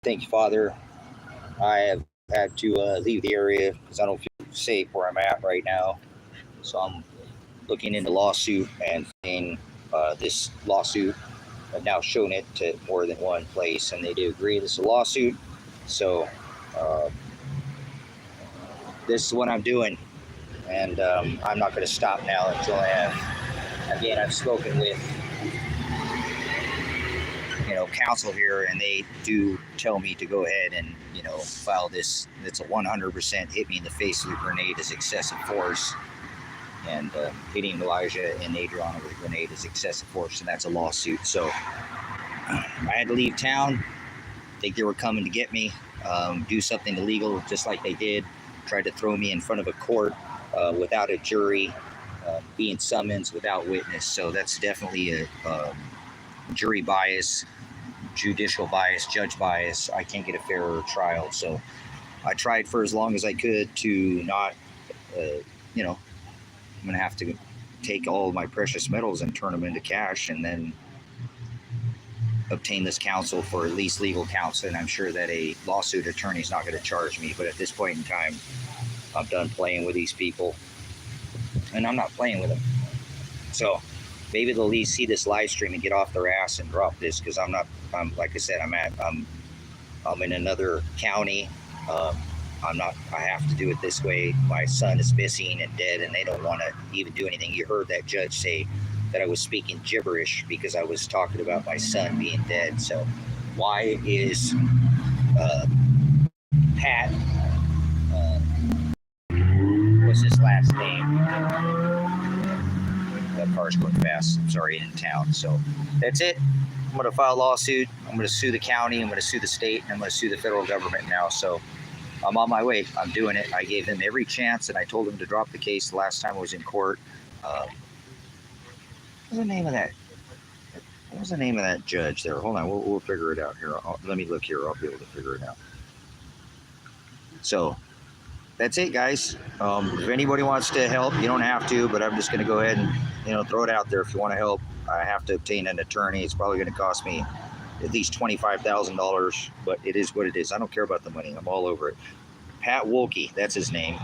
Thank you, Father. I have had to leave the area because I don't feel safe where I'm at right now. So I'm looking into lawsuit and finding this lawsuit. I've now shown it to more than one place, and they do agree this is a lawsuit. So uh, this is what I'm doing, and I'm not going to stop now until I have. Again, I've spoken with counsel here, and they do tell me to go ahead and file this. It's a 100% hit me in the face with a grenade is excessive force, and hitting Elijah and Adriana with a grenade is excessive force, and that's a lawsuit. So I had to leave town. I think they were coming to get me, do something illegal, just like they did. Tried to throw me in front of a court without a jury, being summoned without witness. So that's definitely a jury bias, judicial bias, judge bias. I can't get a fair trial. So I tried for as long as I could to not, I'm going to have to take all of my precious metals and turn them into cash, and then obtain this counsel for at least legal counsel. And I'm sure that a lawsuit attorney is not going to charge me. But at this point in time, I'm done playing with these people, and I'm not playing with them. So maybe they'll at least see this live stream and get off their ass and drop this, because I'm like I said, I'm in another county. I have to do it this way. My son is missing and dead, and they don't want to even do anything. You heard that judge say that I was speaking gibberish because I was talking about my son being dead. So why is Pat, what's his last name? That car's going fast. I'm sorry, in town. So that's it. I'm going to file a lawsuit. I'm going to sue the county. I'm going to sue the state. And I'm going to sue the federal government now. So I'm on my way. I'm doing it. I gave him every chance, and I told him to drop the case the last time I was in court. What's the name of that? What was the name of that judge there? Hold on. We'll figure it out here. Let me look here. I'll be able to figure it out. So that's it, guys. If anybody wants to help, you don't have to, but I'm just going to go ahead and throw it out there. If you want to help, I have to obtain an attorney. It's probably going to cost me at least $25,000, but it is what it is. I don't care about the money. I'm all over it. Pat Wolke, that's his name.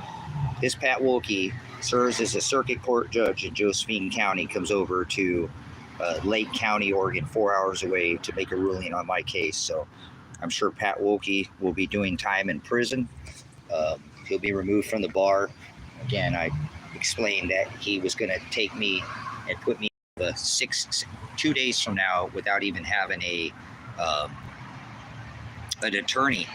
This Pat Wolke serves as a circuit court judge in Josephine County, comes over to Lake County, Oregon, 4 hours away to make a ruling on my case. So I'm sure Pat Wolke will be doing time in prison. He'll be removed from the bar. Again, I explained that he was going to take me and put me 2 days from now without even having an attorney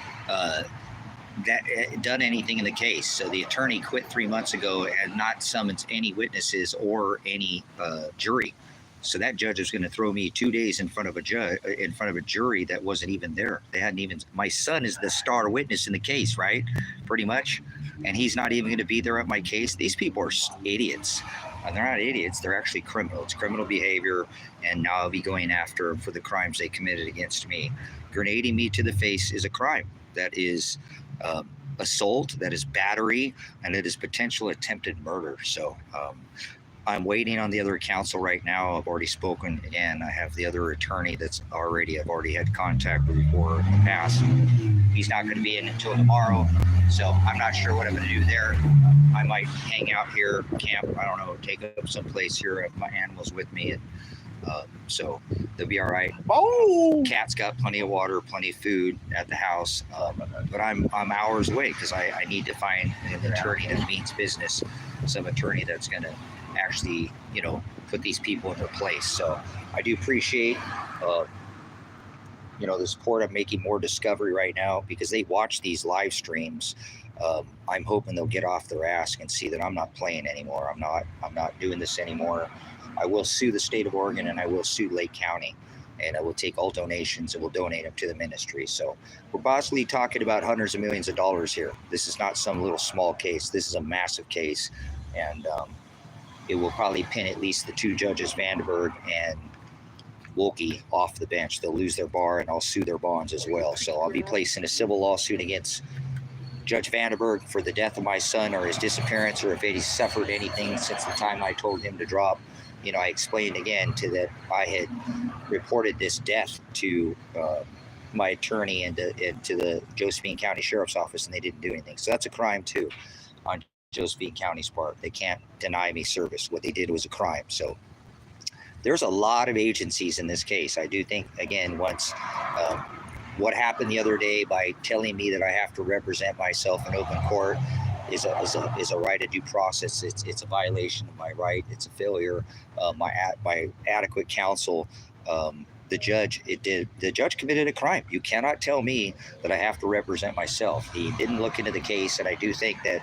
that done anything in the case. So the attorney quit 3 months ago and not summoned any witnesses or any jury. So that judge is going to throw me 2 days in front of a jury that wasn't even there. They hadn't even. My son is the star witness in the case, right? Pretty much, and he's not even going to be there at my case. These people are idiots. And they're not idiots. They're actually criminal. It's criminal behavior, and now I'll be going after them for the crimes they committed against me. Grenading me to the face is a crime. That is assault, that is battery, and it is potential attempted murder. So I'm waiting on the other counsel right now. I've already spoken again. I have the other attorney I've already had contact with before in the past. He's not going to be in until tomorrow, so I'm not sure what I'm going to do there. I might hang out here, camp, I don't know, take up some place here, have my animals with me, and so they'll be all right. Oh, cat's got plenty of water, plenty of food at the house, but I'm hours away because I need to find an attorney that means business, some attorney that's going to actually, put these people in their place. So I do appreciate, the support. I'm making more discovery right now because they watch these live streams. I'm hoping they'll get off their ass and see that I'm not playing anymore. I'm not doing this anymore. I will sue the state of Oregon, and I will sue Lake County, and I will take all donations and will donate them to the ministry. So we're possibly talking about hundreds of millions of dollars here. This is not some little small case. This is a massive case, and it will probably pin at least the two judges, Vandenberg and Wolke, off the bench. They'll lose their bar, and I'll sue their bonds as well. So I'll be placing a civil lawsuit against Judge Vandenberg for the death of my son or his disappearance, or if he suffered anything since the time I told him to drop. I explained again that I had reported this death to my attorney into the Josephine County Sheriff's Office, and they didn't do anything. So that's a crime too on Josephine County's part. They can't deny me service. What they did was a crime. So there's a lot of agencies in this case. I do think, again, once what happened the other day by telling me that I have to represent myself in open court is a right of due process. It's a violation of my right. It's a failure of my adequate counsel. The judge committed a crime. You cannot tell me that I have to represent myself. He didn't look into the case, and I do think that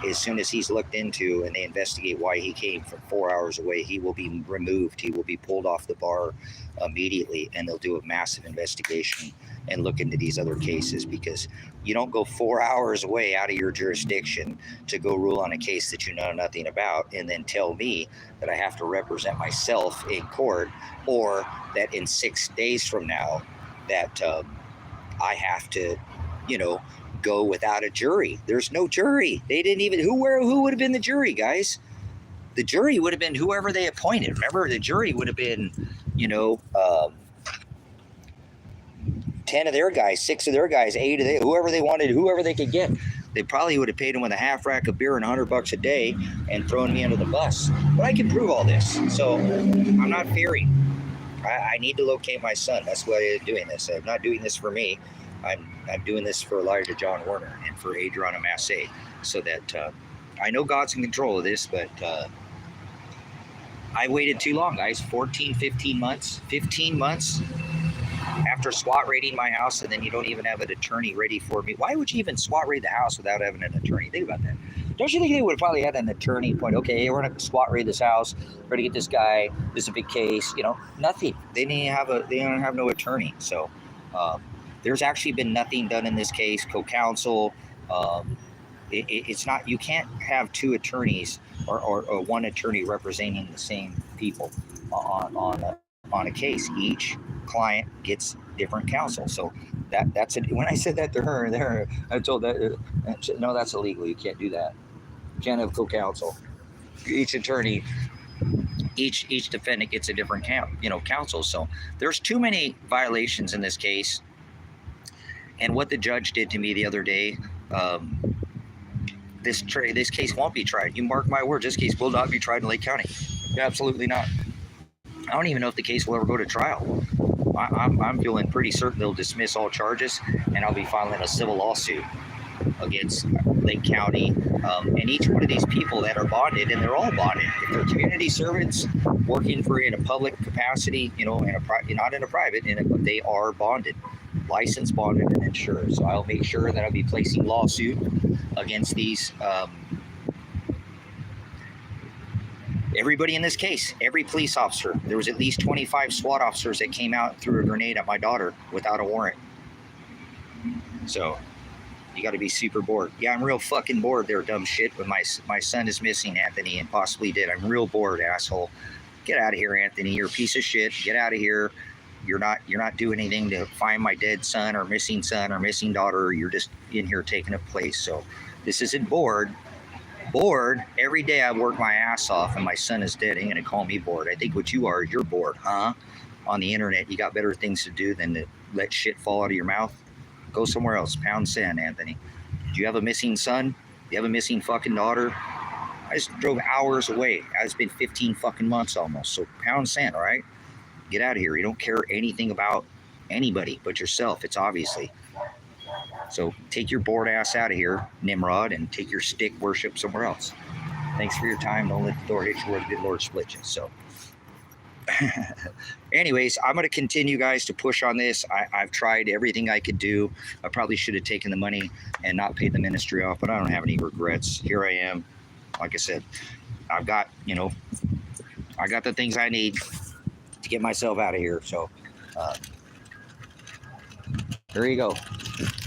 as soon as he's looked into and they investigate why he came from 4 hours away, he will be removed. He will be pulled off the bar immediately, and they'll do a massive investigation and look into these other cases, because you don't go 4 hours away out of your jurisdiction to go rule on a case that you know nothing about and then tell me that I have to represent myself in court, or that in 6 days from now that I have to, go without a jury. There's no jury. They didn't even, who would have been the jury, guys? The jury would have been whoever they appointed. Remember, the jury would have been, 10 of their guys, 6 of their guys, 8 of they, whoever they wanted, whoever they could get. They probably would have paid him with a half rack of beer and $100 a day and thrown me under the bus. But I can prove all this. So I'm not fearing. I need to locate my son. That's why I'm doing this. I'm not doing this for me. I'm doing this for Elijah John Werner and for Adriana Massey, so that I know God's in control of this, but I waited too long, guys. 15 months after SWAT raiding my house, and then you don't even have an attorney ready for me. Why would you even SWAT raid the house without having an attorney? Think about that. Don't you think they would have probably had an attorney point, okay, we're going to SWAT raid this house, we're going to get this guy, this is a big case, nothing. They don't have no attorney. So there's actually been nothing done in this case. Co-counsel, it's not, you can't have 2 attorneys or 1 attorney representing the same people on a case. Each client gets different counsel. So that's it. When I said that to her, I told that, no, that's illegal. You can't do that. You can't have co-counsel. Each attorney, each defendant gets a different counsel. So there's too many violations in this case. And what the judge did to me the other day, this case won't be tried. You mark my words, this case will not be tried in Lake County. Absolutely not. I don't even know if the case will ever go to trial. I'm feeling pretty certain they'll dismiss all charges, and I'll be filing a civil lawsuit against Lake County and each one of these people that are bonded, and they're all bonded. If they're community servants working in a public capacity, not in a private, they are bonded, licensed, bonded, and insured. So I'll make sure that I'll be placing lawsuit against these. Everybody in this case, every police officer. There was at least 25 SWAT officers that came out and threw a grenade at my daughter without a warrant. So you got to be super bored. Yeah, I'm real fucking bored there, dumb shit. When my son is missing, Anthony, and possibly did. I'm real bored, asshole. Get out of here, Anthony. You're a piece of shit. Get out of here. You're not doing anything to find my dead son or missing daughter. You're just in here taking a place. So this isn't bored. Bored. Every day I work my ass off and my son is dead. Ain't gonna call me bored. I think what you are is you're bored, huh? On the internet, you got better things to do than to let shit fall out of your mouth. Go somewhere else. Pound sand, Anthony. Do you have a missing son? Do you have a missing fucking daughter? I just drove hours away. It's been 15 fucking months almost. So pound sand, all right? Get out of here. You don't care anything about anybody but yourself. It's obviously. So take your bored ass out of here, Nimrod, and take your stick worship somewhere else. Thanks for your time. Don't let the door hit you where the good Lord split you. So anyways, I'm going to continue, guys, to push on this. I've tried everything I could do. I probably should have taken the money and not paid the ministry off, but I don't have any regrets. Here I am. Like I said, I've got, I got the things I need to get myself out of here. So there you go.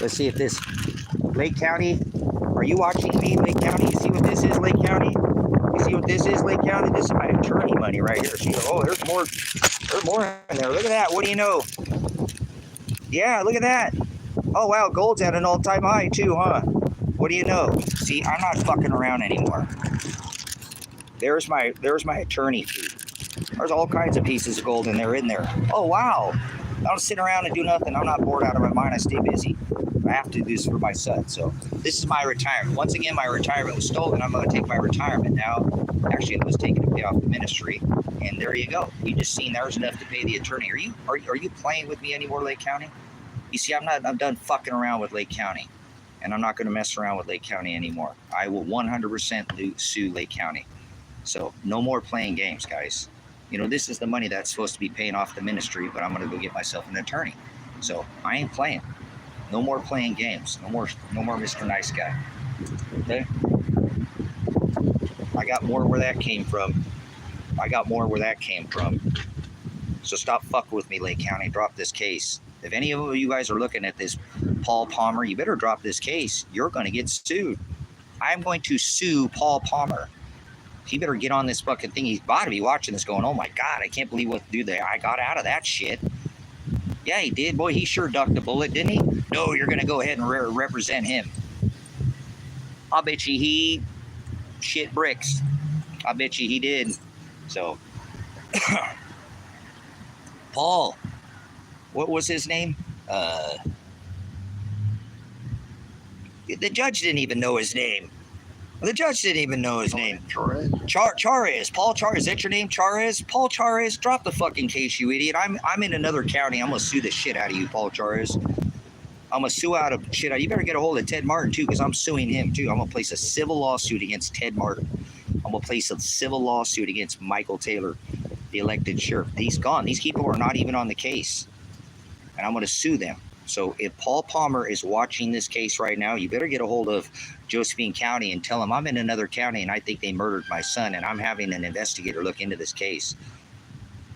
Let's see if this Lake County, are you watching me, Lake County? You see what this is, Lake County? You see what this is, Lake County? This is my attorney money right here. See, oh, there's more in there. Look at that. What do you know? Yeah, look at that. Oh, wow, gold's at an all-time high too, huh? What do you know? See, I'm not fucking around anymore. There's my attorney fee. There's all kinds of pieces of gold in there. Oh, wow. I don't sit around and do nothing. I'm not bored out of my mind. I stay busy. I have to do this for my son. So this is my retirement. Once again, my retirement was stolen. I'm going to take my retirement now. Actually, it was taken to pay off the ministry. And there you go. You just seen there's enough to pay the attorney. Are you playing with me anymore, Lake County? You see, I'm done fucking around with Lake County. And I'm not going to mess around with Lake County anymore. I will 100% sue Lake County. So no more playing games, guys. You know, this is the money that's supposed to be paying off the ministry, but I'm going to go get myself an attorney. So I ain't playing. No more playing games. No more Mr. Nice Guy. Okay? I got more where that came from. So stop fucking with me, Lake County. Drop this case. If any of you guys are looking at this, Paul Palmer, you better drop this case. You're going to get sued. I'm going to sue Paul Palmer. He better get on this fucking thing. He's got to be watching this going, oh my God, I can't believe what dude I got out of that shit. Yeah, he did. Boy, he sure ducked a bullet, didn't he? No, you're going to go ahead and represent him. I'll bet you he shit bricks. I bet you he did. So, Paul, what was his name? The judge didn't even know his name. The judge didn't even know his name. Charez. Paul Charez. Is that your name, Charez? Paul Charez. Drop the fucking case, you idiot. I'm in another county. I'm going to sue the shit out of you, Paul Charez. I'm going to sue out of shit out. You better get a hold of Ted Martin, too, because I'm suing him, too. I'm going to place a civil lawsuit against Ted Martin. I'm going to place a civil lawsuit against Michael Taylor, the elected sheriff. He's gone. These people are not even on the case. And I'm going to sue them. So if Paul Palmer is watching this case right now, you better get a hold of Josephine County and tell him I'm in another county and I think they murdered my son and I'm having an investigator look into this case.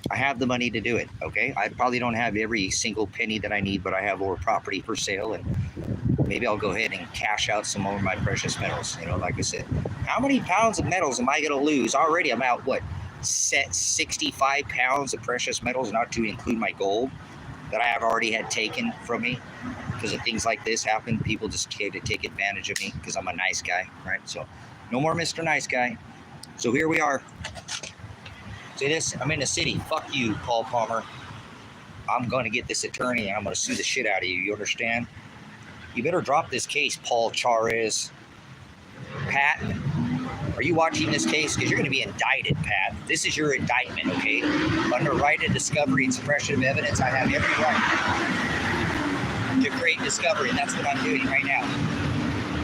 I have the money to do it, okay? I probably don't have every single penny that I need, but I have more property for sale, and maybe I'll go ahead and cash out some more of my precious metals. You know, like I said, how many pounds of metals am I going to lose? Already I'm out, what, 65 pounds of precious metals, not to include my gold that I have already had taken from me. Because if things like this happen, people just try to take advantage of me because I'm a nice guy, right? So no more Mr. Nice Guy. So here we are. See this? I'm in the city. Fuck you, Paul Palmer. I'm going to get this attorney and I'm going to sue the shit out of you. You understand? You better drop this case, Paul Charez. Pat, are you watching this case? Because you're going to be indicted, Pat. This is your indictment, okay? Under right of discovery and suppression of evidence, I have every right to create discovery, and that's what I'm doing right now.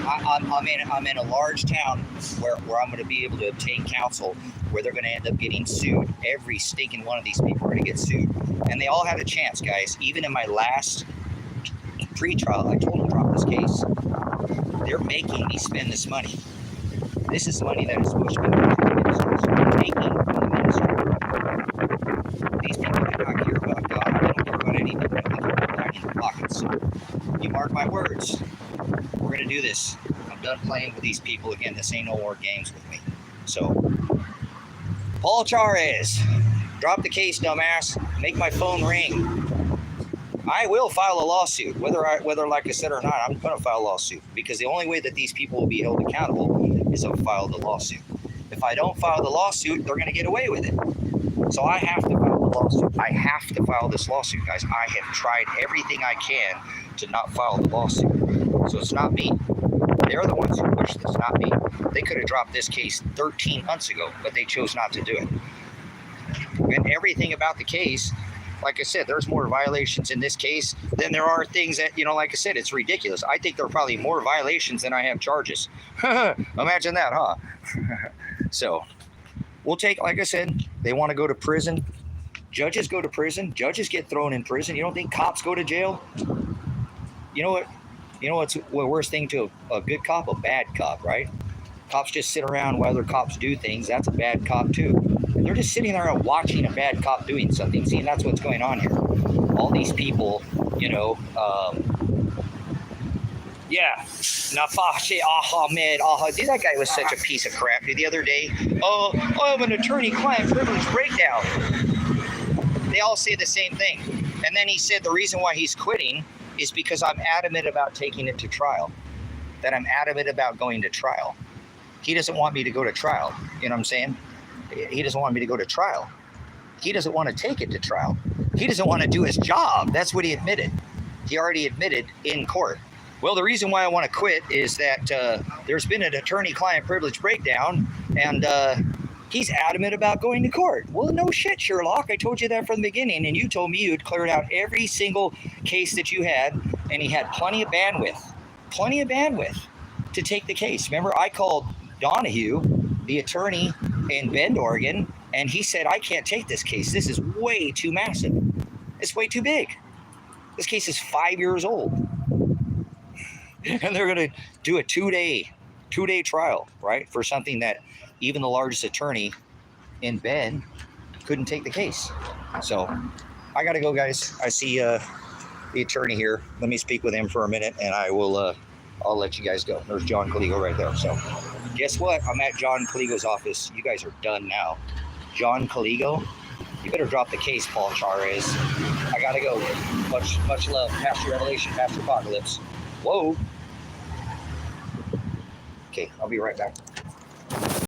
I'm in a large town where I'm going to be able to obtain counsel, where they're going to end up getting sued. Every stinking one of these people are going to get sued, and they all had a chance, guys. Even in my last pre-trial, I told them drop this case. They're making me spend this money. This is money that is supposed to be going to the ministry. So I'm taking from the ministry. These people do not care about God. They don't care about anything. They care about in their pockets. So you mark my words. We're going to do this. I'm done playing with these people again. This ain't no more games with me. So, Paul Charez, drop the case, dumbass. Make my phone ring. I will file a lawsuit, whether like I said or not. I'm going to file a lawsuit because the only way that these people will be held accountable is if I file the lawsuit. If I don't file the lawsuit, they're going to get away with it. So I have to file the lawsuit. I have to file this lawsuit, guys. I have tried everything I can to not file the lawsuit. So it's not me. They're the ones who pushed this, not me. They could have dropped this case 13 months ago, but they chose not to do it. And everything about the case, like I said, there's more violations in this case than there are things that, you know, like I said, it's ridiculous. I think there are probably more violations than I have charges. Imagine that, huh? So we'll take, like I said, they want to go to prison. Judges go to prison. Judges get thrown in prison. You don't think cops go to jail? You know what? You know what's the worst thing to a good cop? A bad cop, right? Cops just sit around while other cops do things. That's a bad cop too. And they're just sitting there and watching a bad cop doing something. See, and that's what's going on here. All these people, you know, yeah. Nafashi Ahmed. Dude, that guy was such a piece of crap the other day. Oh, I have an attorney-client privilege breakdown. They all say the same thing. And then he said the reason why he's quitting is because I'm adamant about taking it to trial. That I'm adamant about going to trial. He doesn't want me to go to trial. You know what I'm saying? He doesn't want me to go to trial. He doesn't want to take it to trial. He doesn't want to do his job. That's what he admitted. He already admitted in court. Well, the reason why I want to quit is that there's been an attorney-client privilege breakdown, and he's adamant about going to court. Well, no shit, Sherlock. I told you that from the beginning, and you told me you'd cleared out every single case that you had, and he had plenty of bandwidth to take the case. Remember, I called Donahue, the attorney in Bend, Oregon, and he said, I can't take this case. This is way too massive. It's way too big. This case is 5 years old. And they're going to do a two-day trial, right, for something that even the largest attorney in Bend couldn't take the case. So I got to go, guys. I see the attorney here. Let me speak with him for a minute, and I'll let you guys go. There's John Caligo right there. So guess what? I'm at John Caligo's office. You guys are done now. John Caligo, you better drop the case, Paul Charez. I got to go. Much love. Pastor Revelation, Pastor Apocalypse. Whoa. Okay, I'll be right back.